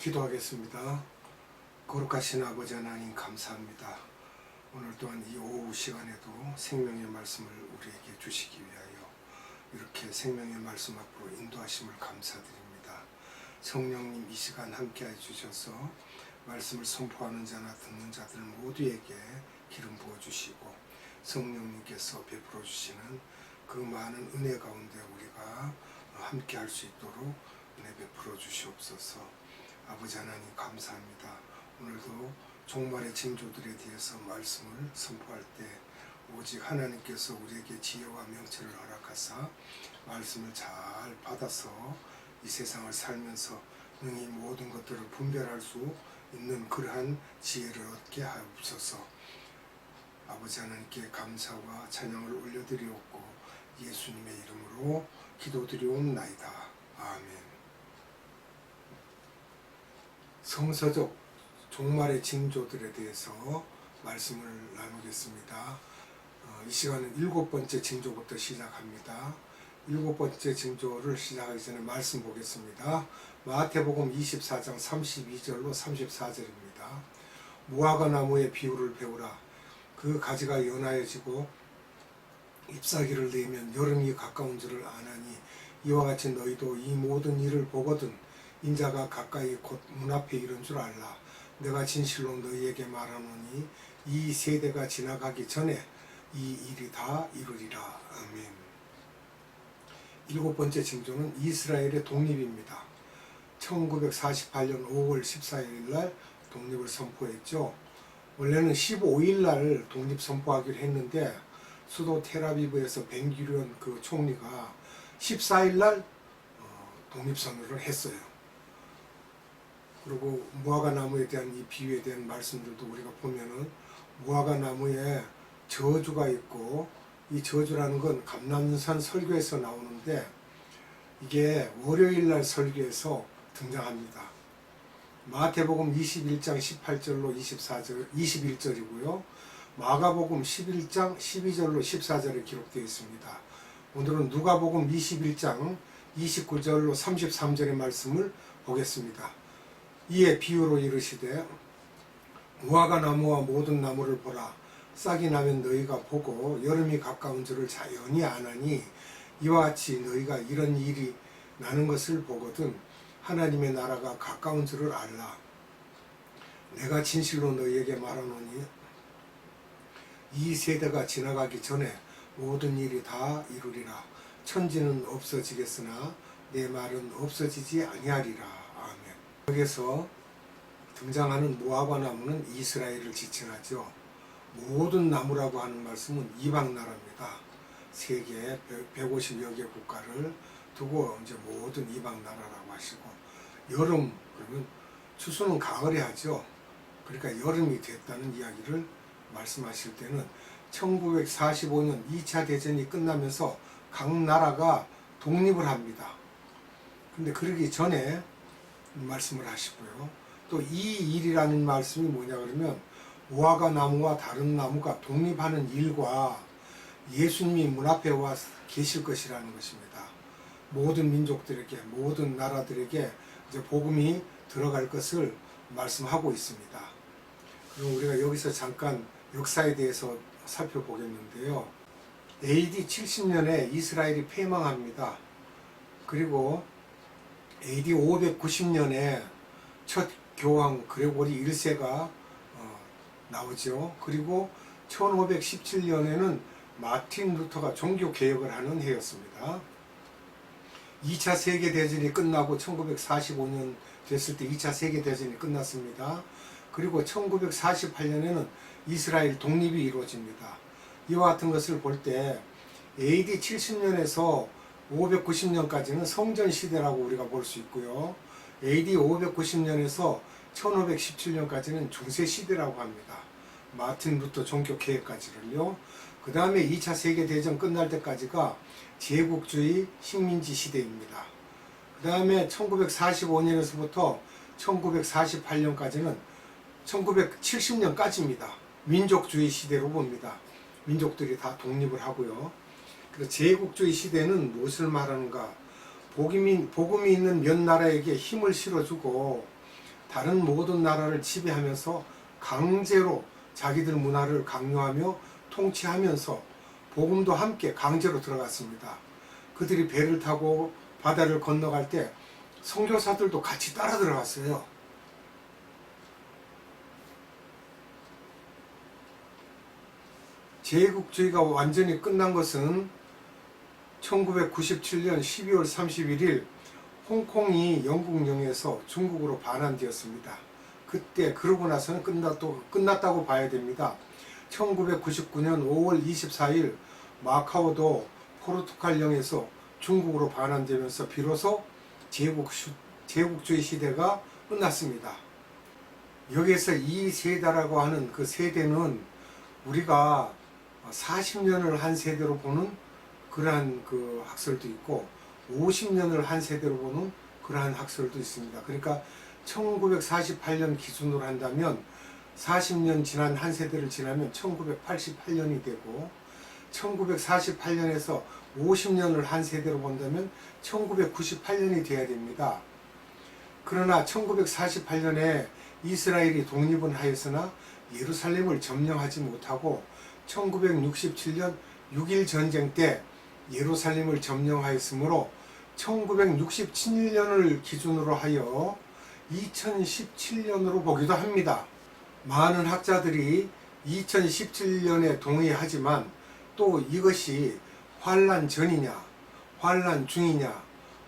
기도하겠습니다. 거룩하신 아버지 하나님 감사합니다. 오늘 또한 이 오후 시간에도 생명의 말씀을 우리에게 주시기 위하여 이렇게 생명의 말씀 앞으로 인도하심을 감사드립니다. 성령님 이 시간 함께해 주셔서 말씀을 선포하는 자나 듣는 자들 모두에게 기름 부어주시고 성령님께서 베풀어 주시는 그 많은 은혜 가운데 우리가 함께할 수 있도록 은혜 베풀어 주시옵소서. 아버지 하나님 감사합니다. 오늘도 종말의 징조들에 대해서 말씀을 선포할 때 오직 하나님께서 우리에게 지혜와 명철을 허락하사 말씀을 잘 받아서 이 세상을 살면서 능히 모든 것들을 분별할 수 있는 그러한 지혜를 얻게 하옵소서. 아버지 하나님께 감사와 찬양을 올려드리옵고 예수님의 이름으로 기도드리옵나이다. 아멘. 성서적 종말의 징조들에 대해서 말씀을 나누겠습니다. 이 시간은 7번째 징조부터 시작합니다. 7번째 징조를 시작하기 전에 말씀 보겠습니다. 마태복음 24장 32절로 34절입니다. 무화과 나무의 비유를 배우라. 그 가지가 연하여지고 잎사귀를 내면 여름이 가까운 줄을 아나니 이와 같이 너희도 이 모든 일을 보거든 인자가 가까이 곧 문 앞에 이른 줄 알라. 내가 진실로 너희에게 말하노니 이 세대가 지나가기 전에 이 일이 다 이루리라. 아멘. 7번째 징조는 이스라엘의 독립입니다. 1948년 5월 14일 날 독립을 선포했죠. 원래는 15일 날 독립 선포하기로 했는데 수도 텔아비브에서 벤구리온 그 총리가 14일 날 독립 선언을 했어요. 그리고 무화과 나무에 대한 이 비유에 대한 말씀들도 우리가 보면은 무화과 나무에 저주가 있고 이 저주라는 건 감람산 설교에서 나오는데 이게 월요일 날 설교에서 등장합니다. 마태복음 21장 18절로 21절이고요. 마가복음 11장 12절로 14절에 기록되어 있습니다. 오늘은 누가복음 21장 29절로 33절의 말씀을 보겠습니다. 이에 비유로 이르시되 무화과 나무와 모든 나무를 보라. 싹이 나면 너희가 보고 여름이 가까운 줄을 자연히 아나니 이와 같이 너희가 이런 일이 나는 것을 보거든 하나님의 나라가 가까운 줄을 알라. 내가 진실로 너희에게 말하노니 이 세대가 지나가기 전에 모든 일이 다 이루리라. 천지는 없어지겠으나 내 말은 없어지지 아니하리라. 아멘. 여기서 등장하는 무화과 나무는 이스라엘을 지칭하죠. 모든 나무라고 하는 말씀은 이방 나라입니다. 세계 150여 개 국가를 두고 이제 모든 이방 나라라고 하시고 여름 그러면 추수는 가을에 하죠. 그러니까 여름이 됐다는 이야기를 말씀하실 때는 1945년 2차 대전이 끝나면서 각 나라가 독립을 합니다. 근데 그러기 전에 말씀을 하시고요. 또 이 일이라는 말씀이 뭐냐 그러면 무화과 나무와 다른 나무가 독립하는 일과 예수님이 문 앞에 와 계실 것이라는 것입니다. 모든 민족들에게 모든 나라들에게 이제 복음이 들어갈 것을 말씀하고 있습니다. 그럼 우리가 여기서 잠깐 역사에 대해서 살펴보겠는데요. AD 70년에 이스라엘이 패망합니다. 그리고 AD 590년에 첫 교황 그레고리 1세가 나오죠. 그리고 1517년에는 마틴 루터가 종교개혁을 하는 해였습니다. 2차 세계대전이 끝나고 1945년 됐을 때 2차 세계대전이 끝났습니다. 그리고 1948년에는 이스라엘 독립이 이루어집니다. 이와 같은 것을 볼 때 AD 70년에서 590년까지는 성전 시대라고 우리가 볼 수 있고요. AD 590년에서 1517년까지는 중세 시대라고 합니다. 마틴 루터 종교 개혁까지를요. 그 다음에 2차 세계대전 끝날 때까지가 제국주의 식민지 시대입니다. 그 다음에 1945년에서부터 1948년까지는 1970년까지입니다. 민족주의 시대로 봅니다. 민족들이 다 독립을 하고요. 그래서 제국주의 시대는 무엇을 말하는가? 복음이 있는 몇 나라에게 힘을 실어주고 다른 모든 나라를 지배하면서 강제로 자기들 문화를 강요하며 통치하면서 복음도 함께 강제로 들어갔습니다. 그들이 배를 타고 바다를 건너갈 때 선교사들도 같이 따라 들어갔어요. 제국주의가 완전히 끝난 것은 1997년 12월 31일 홍콩이 영국령에서 중국으로 반환되었습니다. 그때 그러고 나서는 끝났다고 봐야 됩니다. 1999년 5월 24일 마카오도 포르투갈령에서 중국으로 반환되면서 비로소 제국주의 시대가 끝났습니다. 여기에서 이 세대라고 하는 그 세대는 우리가 40년을 한 세대로 보는 그러한 그 학설도 있고 50년을 한 세대로 보는 그러한 학설도 있습니다. 그러니까 1948년 기준으로 한다면 40년 지난 한 세대를 지나면 1988년이 되고 1948년에서 50년을 한 세대로 본다면 1998년이 돼야 됩니다. 그러나 1948년에 이스라엘이 독립은 하였으나 예루살렘을 점령하지 못하고 1967년 6.1 전쟁 때 예루살렘을 점령하였으므로 1967년을 기준으로 하여 2017년으로 보기도 합니다. 많은 학자들이 2017년에 동의하지만 또 이것이 환란 전이냐, 환란 중이냐,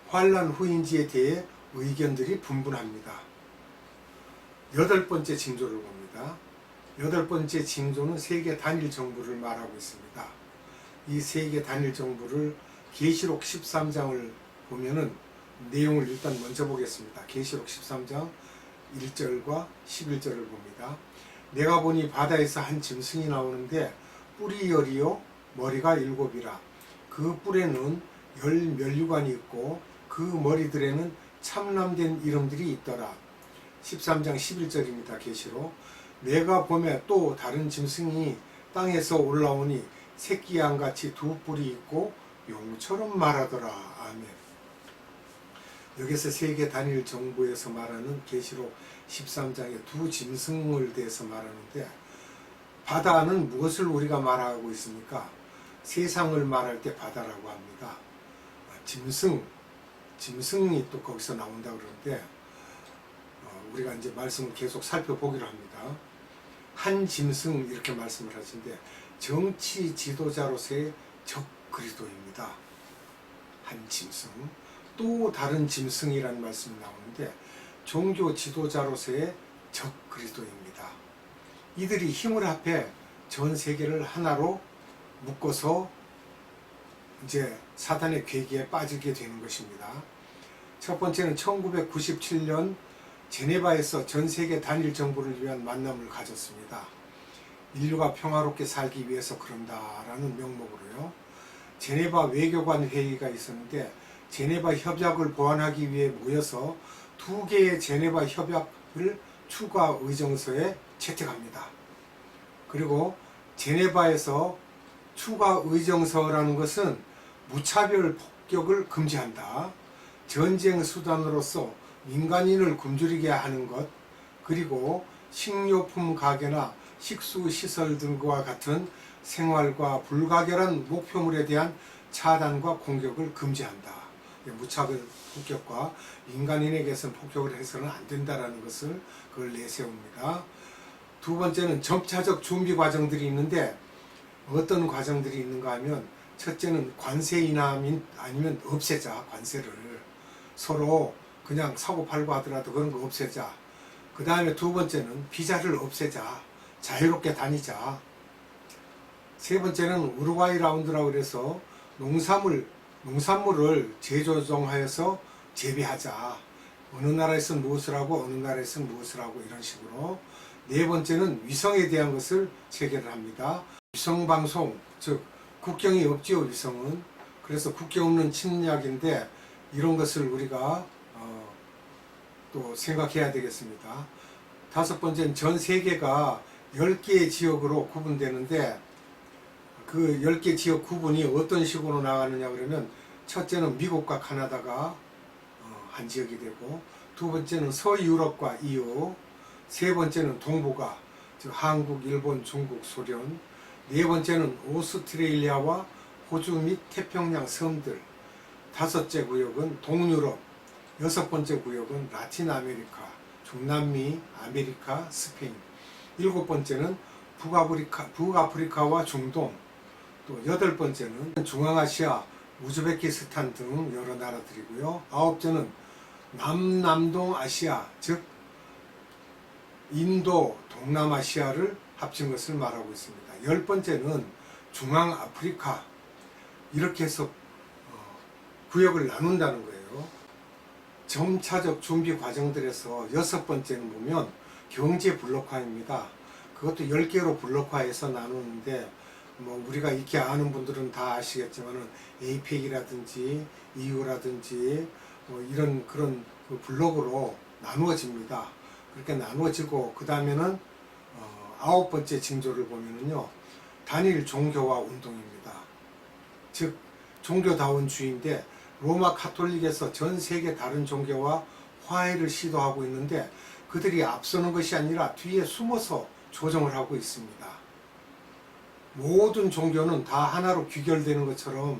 환란 후인지에 대해 의견들이 분분합니다. 8번째 징조를 봅니다. 8번째 징조는 세계 단일 정부를 말하고 있습니다. 이 세계 단일 정부를 계시록 13장을 보면은 내용을 일단 먼저 보겠습니다. 계시록 13장 1절과 11절을 봅니다. 내가 보니 바다에서 한 짐승이 나오는데 뿔이 10이요 머리가 7이라. 그 뿔에는 10 면류관이 있고 그 머리들에는 참남된 이름들이 있더라. 13장 11절입니다. 계시록. 내가 보매 또 다른 짐승이 땅에서 올라오니 새끼 양같이 두 뿔이 있고 용처럼 말하더라. 아멘. 여기서 세계 단일 정부에서 말하는 계시록 13장의 두 짐승을 대해서 말하는데 바다는 무엇을 우리가 말하고 있습니까? 세상을 말할 때 바다라고 합니다. 짐승이 또 거기서 나온다 그러는데 우리가 이제 말씀을 계속 살펴보기로 합니다. 한 짐승 이렇게 말씀을 하시는데 정치 지도자로서의 적 그리스도입니다. 한 짐승. 또 다른 짐승이라는 말씀이 나오는데 종교 지도자로서의 적 그리스도입니다. 이들이 힘을 합해 전 세계를 하나로 묶어서 이제 사단의 괴기에 빠지게 되는 것입니다. 첫 번째는 1997년 제네바에서 전 세계 단일 정부를 위한 만남을 가졌습니다. 인류가 평화롭게 살기 위해서 그런다라는 명목으로요. 제네바 외교관 회의가 있었는데 제네바 협약을 보완하기 위해 모여서 2개의 제네바 협약을 추가 의정서에 채택합니다. 그리고 제네바에서 추가 의정서라는 것은 무차별 폭격을 금지한다. 전쟁 수단으로서 민간인을 굶주리게 하는 것, 그리고 식료품 가게나 식수시설 등과 같은 생활과 불가결한 목표물에 대한 차단과 공격을 금지한다. 무차별 폭격과 민간인에게서는 폭격을 해서는 안 된다라는 것을 그걸 내세웁니다. 두 번째는 점차적 준비 과정들이 있는데 어떤 과정들이 있는가 하면 첫째는 관세 인하 아니면 없애자. 관세를 서로 그냥 사고 팔고 하더라도 그런 거 없애자. 그 다음에 두 번째는 비자를 없애자. 자유롭게 다니자. 세 번째는 우루과이 라운드라고 그래서 농산물을 재조정하여서 재배하자. 어느 나라에서는 무엇을 하고 어느 나라에서는 무엇을 하고 이런 식으로. 네 번째는 위성에 대한 것을 체결을 합니다. 위성방송, 즉 국경이 없지요. 위성은. 그래서 국경 없는 침략인데 이런 것을 우리가 또 생각해야 되겠습니다. 다섯 번째는 전 세계가 10개의 지역으로 구분되는데 그 10개 지역 구분이 어떤 식으로 나가느냐 그러면 첫째는 미국과 카나다가 한 지역이 되고 두 번째는 서유럽과 EU, 세 번째는 동북아, 즉 한국, 일본, 중국, 소련, 네 번째는 오스트레일리아와 호주 및 태평양 섬들, 다섯째 구역은 동유럽, 여섯 번째 구역은 라틴 아메리카, 중남미, 아메리카, 스페인, 일곱 번째는 북아프리카와 중동, 또 여덟 번째는 중앙아시아, 우즈베키스탄 등 여러 나라들이고요. 아홉째는 남동아시아, 즉 인도, 동남아시아를 합친 것을 말하고 있습니다. 열 번째는 중앙아프리카, 이렇게 해서 구역을 나눈다는 거예요. 점차적 준비 과정들에서 여섯 번째는 보면 경제 블록화입니다. 그것도 10개로 블록화해서 나누는데 뭐 우리가 익히 아는 분들은 다 아시겠지만은 APEC이라든지 EU라든지 뭐 이런 그런 그 블록으로 나누어집니다. 그렇게 나누어지고 그 다음에는 아홉 번째 징조를 보면은요, 단일 종교화 운동입니다. 즉 종교다원주의인데 로마 카톨릭에서 전 세계 다른 종교와 화해를 시도하고 있는데 그들이 앞서는 것이 아니라 뒤에 숨어서 조정을 하고 있습니다. 모든 종교는 다 하나로 귀결되는 것처럼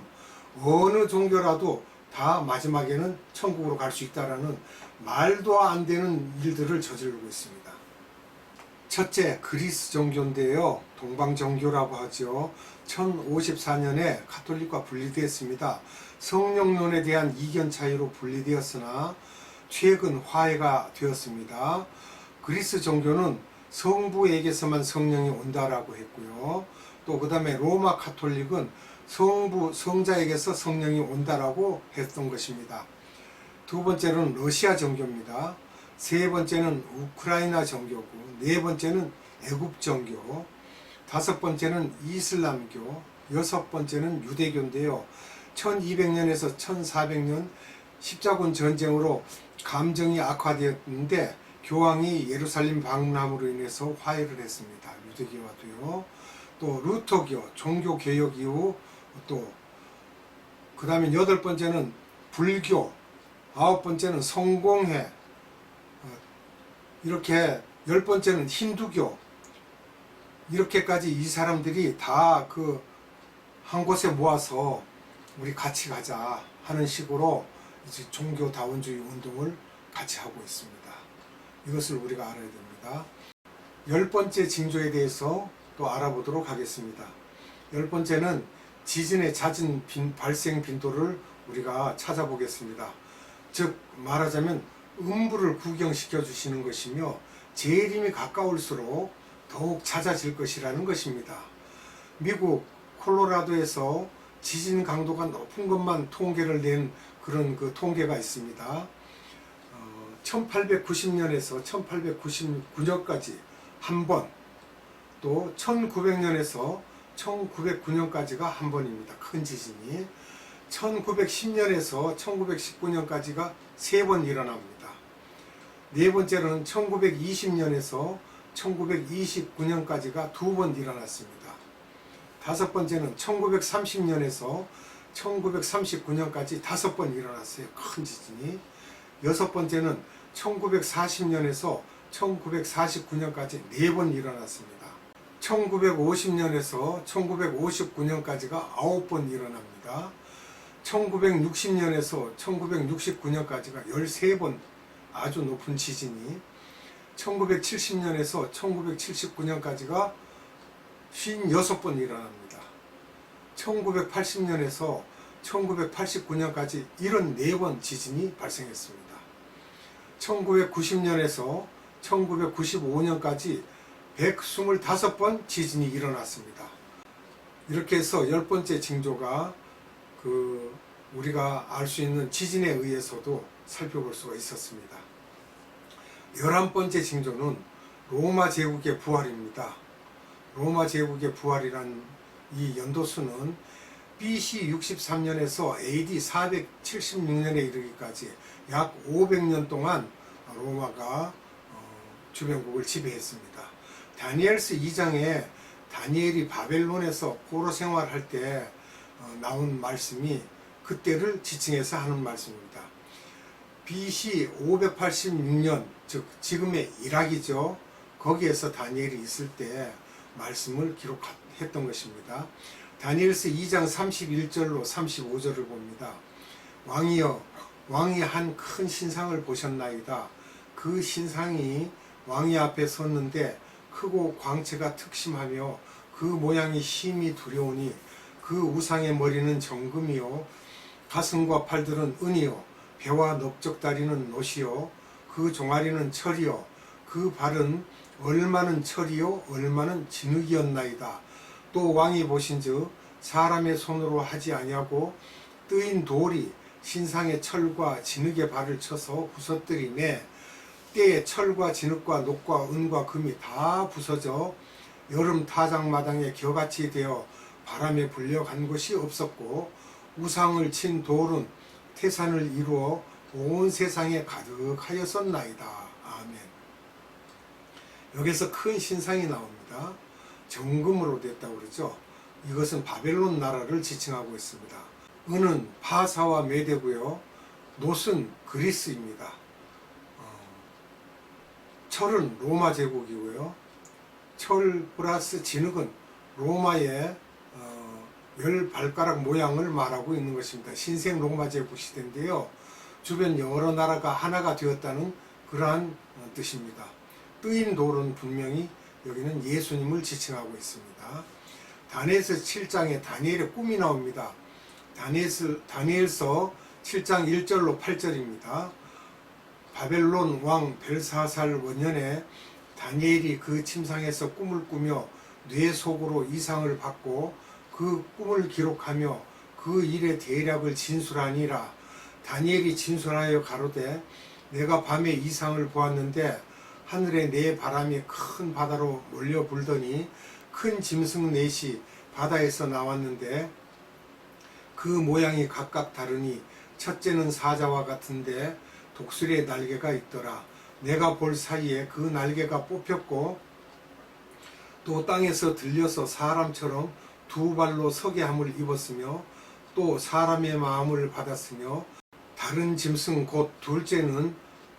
어느 종교라도 다 마지막에는 천국으로 갈 수 있다라는 말도 안 되는 일들을 저지르고 있습니다. 첫째, 그리스 종교인데요. 동방 종교라고 하죠. 1054년에 카톨릭과 분리되었습니다. 성령론에 대한 이견 차이로 분리되었으나 최근 화해가 되었습니다. 그리스 종교는 성부에게서만 성령이 온다라고 했고요. 또 그 다음에 로마 카톨릭은 성자에게서 성령이 온다라고 했던 것입니다. 두 번째는 러시아 종교입니다. 세 번째는 우크라이나 종교고, 네 번째는 애굽 종교, 다섯 번째는 이슬람교, 여섯 번째는 유대교인데요. 1200년에서 1400년 십자군 전쟁으로 감정이 악화되었는데 교황이 예루살렘 방문함으로 인해서 화해를 했습니다. 유대교와도요. 또 루터교, 종교개혁 이후 또 그 다음에 여덟 번째는 불교, 아홉 번째는 성공회, 이렇게 열 번째는 힌두교, 이렇게까지 이 사람들이 다 그 한 곳에 모아서 우리 같이 가자 하는 식으로 이제 종교다원주의 운동을 같이 하고 있습니다. 이것을 우리가 알아야 됩니다. 열 번째 징조에 대해서 또 알아보도록 하겠습니다. 열 번째는 지진의 잦은 발생 빈도를 우리가 찾아보겠습니다. 즉 말하자면 음부를 구경시켜 주시는 것이며 재림이 가까울수록 더욱 잦아질 것이라는 것입니다. 미국 콜로라도에서 지진 강도가 높은 것만 통계를 낸 그런 그 통계가 있습니다. 1890년에서 1899년까지 한 번, 또 1900년에서 1909년까지가 한 번입니다. 큰 지진이. 1910년에서 1919년까지가 세 번 일어납니다. 네 번째로는 1920년에서 1929년까지가 두 번 일어났습니다. 다섯 번째는 1930년에서 1939년까지 다섯 번 일어났어요. 큰 지진이. 여섯 번째는 1940년에서 1949년까지 네 번 일어났습니다. 1950년에서 1959년까지가 9번 일어납니다. 1960년에서 1969년까지가 13번 아주 높은 지진이, 1970년에서 1979년까지가 56번 일어납니다. 1980년에서 1989년까지 74번 지진이 발생했습니다. 1990년에서 1995년까지 125번 지진이 일어났습니다. 이렇게 해서 열 번째 징조가 우리가 알 수 있는 지진에 의해서도 살펴볼 수가 있었습니다. 11번째 징조는 로마 제국의 부활입니다. 로마 제국의 부활이란 이 연도수는 BC 63년에서 AD 476년에 이르기까지 약 500년 동안 로마가 주변국을 지배했습니다. 다니엘서 2장에 다니엘이 바벨론에서 포로 생활할 때 나온 말씀이 그때를 지칭해서 하는 말씀입니다. BC 586년, 즉 지금의 이락이죠. 거기에서 다니엘이 있을 때 말씀을 기록했던 것입니다. 다니엘서 2장 31절로 35절을 봅니다. 왕이여, 왕이 한 큰 신상을 보셨나이다. 그 신상이 왕이 앞에 섰는데 크고 광채가 특심하며 그 모양이 심히 두려우니 그 우상의 머리는 정금이요 가슴과 팔들은 은이요 배와 넓적다리는 노시요 그 종아리는 철이요 그 발은 얼마는 철이요 얼마는 진흙이었나이다. 또 왕이 보신즉 사람의 손으로 하지 아니하고 뜨인 돌이 신상의 철과 진흙의 발을 쳐서 부서뜨리매 때에 철과 진흙과 녹과 은과 금이 다 부서져 여름 타작마당에 겨같이 되어 바람에 불려간 곳이 없었고 우상을 친 돌은 태산을 이루어 온 세상에 가득하였었나이다. 아멘. 여기서 큰 신상이 나옵니다. 정금으로 됐다고 그러죠. 이것은 바벨론 나라를 지칭하고 있습니다. 은은 파사와 메대고요. 놋은 그리스입니다. 철은 로마 제국이고요. 철 플러스 진흙은 로마의 10발가락 모양을 말하고 있는 것입니다. 신생 로마 제국 시대인데요. 주변 여러 나라가 하나가 되었다는 그러한 뜻입니다. 뜨인 돌은 분명히 여기는 예수님을 지칭하고 있습니다. 다니엘서 7장에 다니엘의 꿈이 나옵니다. 다니엘서 7장 1절로 8절입니다. 바벨론 왕 벨사살 원년에 다니엘이 그 침상에서 꿈을 꾸며 뇌 속으로 이상을 받고 그 꿈을 기록하며 그 일의 대략을 진술하니라. 다니엘이 진술하여 가로되 내가 밤에 이상을 보았는데 하늘에 네 바람이 큰 바다로 몰려 불더니 큰 짐승 넷이 바다에서 나왔는데 그 모양이 각각 다르니 첫째는 사자와 같은데 독수리의 날개가 있더라. 내가 볼 사이에 그 날개가 뽑혔고 또 땅에서 들려서 사람처럼 두 발로 서게 함을 입었으며 또 사람의 마음을 받았으며 다른 짐승 곧 둘째는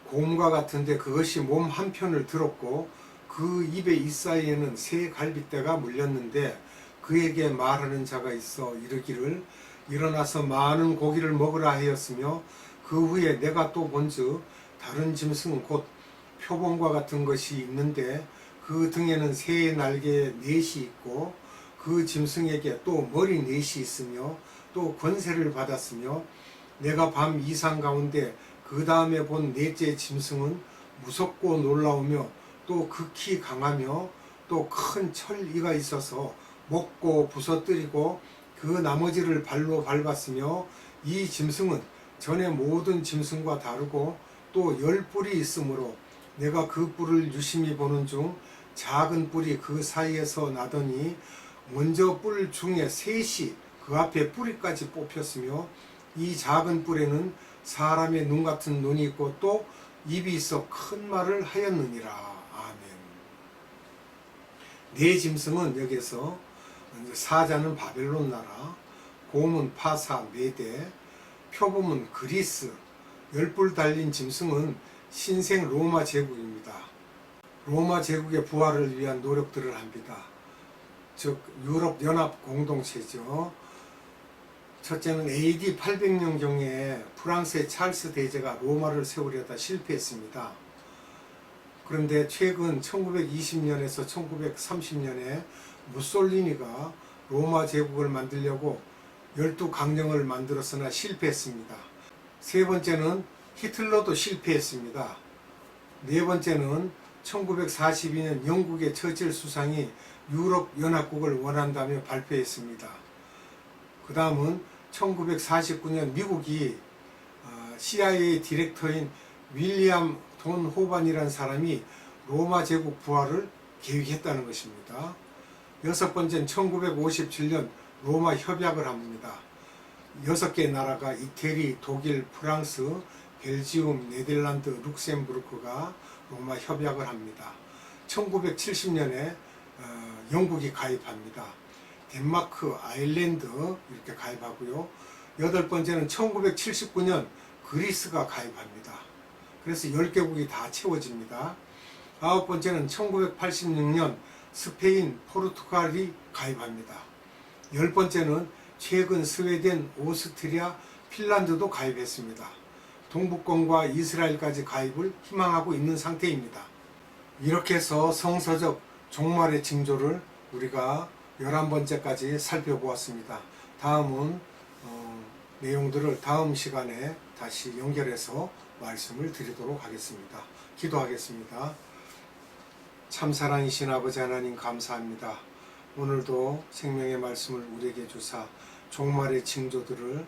곰과 같은데 그것이 몸 한편을 들었고 그 입의 잇사이에는 새 갈빗대가 물렸는데 그에게 말하는 자가 있어 이르기를 일어나서 많은 고기를 먹으라 하였으며 그 후에 내가 또 본즉 다른 짐승 곧 표범과 같은 것이 있는데 그 등에는 새의 날개 넷이 있고 그 짐승에게 또 머리 넷이 있으며 또 권세를 받았으며 내가 밤 이상 가운데 그 다음에 본 넷째 짐승은 무섭고 놀라우며 또 극히 강하며 또 큰 철이가 있어서 먹고 부서뜨리고 그 나머지를 발로 밟았으며 이 짐승은 전에 모든 짐승과 다르고 또 10뿔이 있으므로 내가 그 뿔을 유심히 보는 중 작은 뿔이 그 사이에서 나더니 먼저 뿔 중에 셋이 그 앞에 뿌리까지 뽑혔으며 이 작은 뿔에는 사람의 눈 같은 눈이 있고 또 입이 있어 큰 말을 하였느니라. 아멘. 네 짐승은 여기서 사자는 바벨론 나라, 곰은 파사 메대, 표범은 그리스, 10뿔 달린 짐승은 신생 로마 제국입니다. 로마 제국의 부활을 위한 노력들을 합니다. 즉 유럽 연합 공동체죠. 첫째는 AD 800년경에 프랑스의 찰스 대제가 로마를 세우려다 실패했습니다. 그런데 최근 1920년에서 1930년에 무솔리니가 로마 제국을 만들려고 12강령을 만들었으나 실패했습니다. 세 번째는 히틀러도 실패했습니다. 네 번째는 1942년 영국의 처칠 수상이 유럽 연합국을 원한다며 발표했습니다. 그 다음은 1949년 미국이 CIA 디렉터인 윌리엄 돈 호반이라는 사람이 로마 제국 부활을 계획했다는 것입니다. 여섯 번째는 1957년 로마 협약을 합니다. 6개 나라가 이태리, 독일, 프랑스, 벨지움, 네덜란드, 룩셈부르크가 로마 협약을 합니다. 1970년에 영국이 가입합니다. 덴마크, 아일랜드 이렇게 가입하고요. 여덟 번째는 1979년 그리스가 가입합니다. 그래서 10개국이 다 채워집니다. 9번째는 1986년 스페인, 포르투갈이 가입합니다. 10번째는 최근 스웨덴, 오스트리아, 핀란드도 가입했습니다. 동북권과 이스라엘까지 가입을 희망하고 있는 상태입니다. 이렇게 해서 성서적 종말의 징조를 우리가 11번째까지 살펴보았습니다. 다음은 내용들을 다음 시간에 다시 연결해서 말씀을 드리도록 하겠습니다. 기도하겠습니다. 참사랑이신 아버지 하나님 감사합니다. 오늘도 생명의 말씀을 우리에게 주사 종말의 징조들을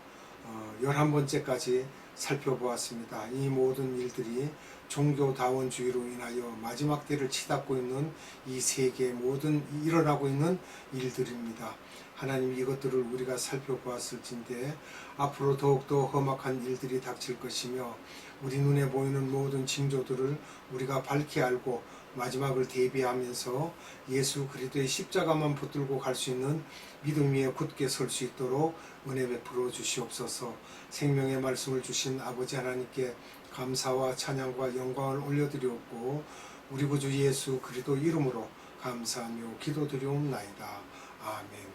11번째까지 살펴보았습니다. 이 모든 일들이 종교다원주의로 인하여 마지막 때를 치닫고 있는 이 세계의 모든 일어나고 있는 일들입니다. 하나님, 이것들을 우리가 살펴보았을진데 앞으로 더욱더 험악한 일들이 닥칠 것이며 우리 눈에 보이는 모든 징조들을 우리가 밝히 알고 마지막을 대비하면서 예수 그리스도의 십자가만 붙들고 갈 수 있는 믿음 위에 굳게 설 수 있도록 은혜 베풀어 주시옵소서. 생명의 말씀을 주신 아버지 하나님께 감사와 찬양과 영광을 올려드리옵고 우리 구주 예수 그리스도 이름으로 감사하며 기도드리옵나이다. 아멘.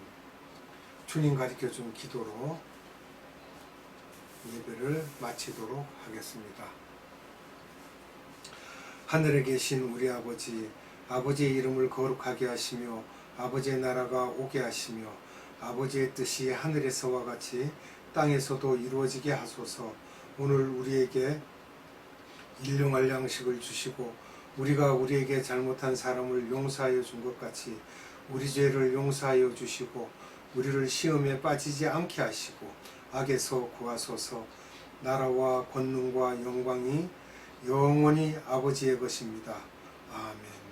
주님 가르쳐준 기도로 예배를 마치도록 하겠습니다. 하늘에 계신 우리 아버지, 아버지의 이름을 거룩하게 하시며 아버지의 나라가 오게 하시며 아버지의 뜻이 하늘에서와 같이 땅에서도 이루어지게 하소서. 오늘 우리에게 일용할 양식을 주시고 우리가 우리에게 잘못한 사람을 용서하여 준 것 같이 우리 죄를 용서하여 주시고 우리를 시험에 빠지지 않게 하시고 악에서 구하소서. 나라와 권능과 영광이 영원히 아버지의 것입니다. 아멘.